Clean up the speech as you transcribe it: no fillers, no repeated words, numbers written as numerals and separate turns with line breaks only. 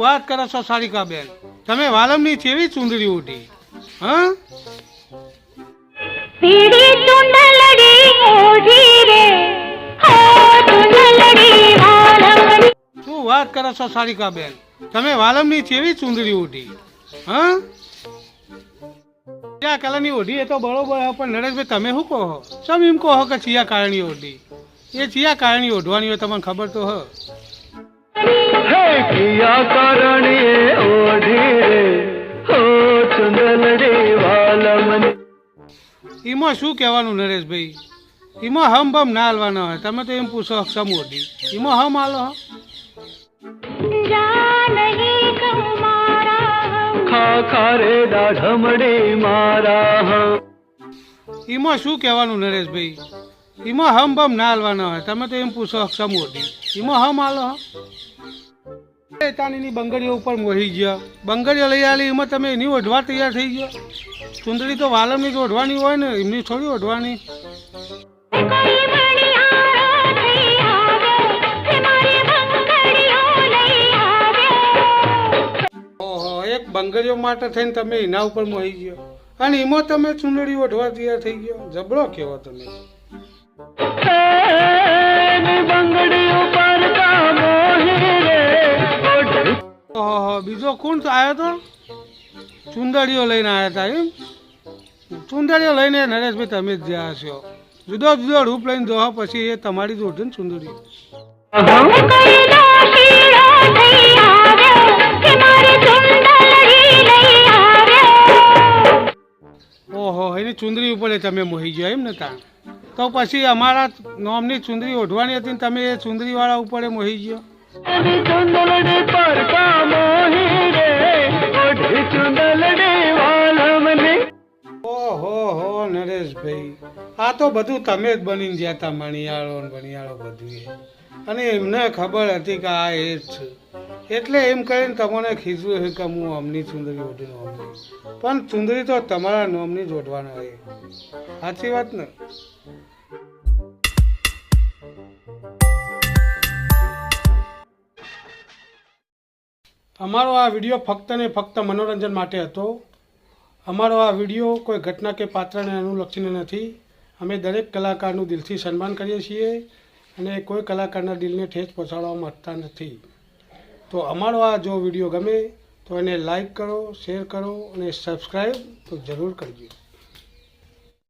વાત કરો છો સારિકાબેન? તમે વાલમની કેવી ચૂંદડી ઉઠી? હા,
પીળી ચુંદલડી ઓઢી રે હો ચુંદલડી વાલમની.
શું વાત કરો છો સારિકાબેન? તમે વાલમની કેવી ચૂંદડી ઉઠી? હા, ચિયા કલરની ઓઢી એ તો બરોબર હે, પણ નરેશભાઈ તમે શું કહો? સમ એમ કહો કે ચિયા કાળની ઓઢી? એ ચિયા કાળની ઓઢવાની હોય તમને ખબર તો હ?
હે કિયા કરણીએ ઓઢી રે હો ચુંદલડી વાલમની.
એમાં શું કહેવાનું નરેશભાઈ? એમાં હમ બમ ના હાલવાના હોય. તમે તો એમ પૂછો સમ ઓઢી, એમાં હમ હાલો?
જા નહીં કહું મારા
ખા ખારે દાઢમડી મારા હમ.
એમાં શું કહેવાનું નરેશભાઈ? એમાં હમ બમ ના હાલવાના હોય. તમે તો એમ પૂછો સમ ઓઢી, એમાં હમ હાલો? તાનીની બંગડીઓ ઉપર મોહી ગયા, બંગડીઓ લઈ આલી, એમાં તમે એની ઓઢવા તૈયાર થઈ ગયો. ચુંદડી તો વાલમની જ ઓઢવાની હોય ને, એમની થોડી ઓઢવાની.
કોઈ મણિયારો થઈ આવ્યો હે મારી બંગડીઓ લઈ આવ્યો.
ઓહો, એક બંગડીઓ માટે થઈને તમે એના ઉપર મોહી ગયો અને એમાં તમે ચુંદડી ઓઢવા તૈયાર થઈ ગયો. જબરો કેવો તમે.
એની બંગડી ઉપર કા મોહી રે ઓઢી.
ઓહો, બીજો કોણ આવ્યો તો? ચુંદડીઓ લઈને આવ્યા હતા એમ? ચુંદડીઓ લઈને નરેશભાઈ તમે જ જ્યાં છો. જુદો જુદો રૂપ લઈને દોહો, પછી એ તમારી જ ઓઢે ને ચુંદડીઓ.
કોઈ દોશીરો થઈ આવ્યો હે મારી ચુંદલડી લઈ આવ્યો.
ઓહો, એની ચુંદડી ઉપર તમે મોહી ગયા એમ ને તા? તો પછી અમારા નોમની ચુંદડી ઓઢવાની હતી ને તમે એ ચુંદડીવાળા ઉપર મોહી ગયો.
એની ચુંદલડી પર કા મોહી રે ઓઢી ચુંદલડી વાલમની.
ઓહો હો નરેશભાઈ, આ તો બધું તમે જ બનીને ગયા હતા, મણિયાળો ને બણિયાળો બધું એ. અને એમને ખબર હતી કે આ એ જ છે, એટલે એમ કરીને તમને ખીજવું હોય કે હું અમની ચુંદડી ઓઢીને અમની. પણ ચુંદડી તો તમારા નોમની જ ઓઢવાના હોય. સાચી વાત ને? અમારો આ વિડીયો ફક્ત ને ફક્ત મનોરંજન માટે હતો. અમારો આ વિડીયો કોઈ ઘટના કે પાત્રને અનુલક્ષીને નથી. અમે દરેક કલાકારનું દિલથી સન્માન કરીએ છીએ અને કોઈ કલાકારના દિલને ઠેસ પહોંચાડવા માંગતા નથી. તો અમારો આ જો વિડીયો ગમે તો એને લાઈક કરો, શેર કરો અને સબસ્ક્રાઈબ તો જરૂર કરજો.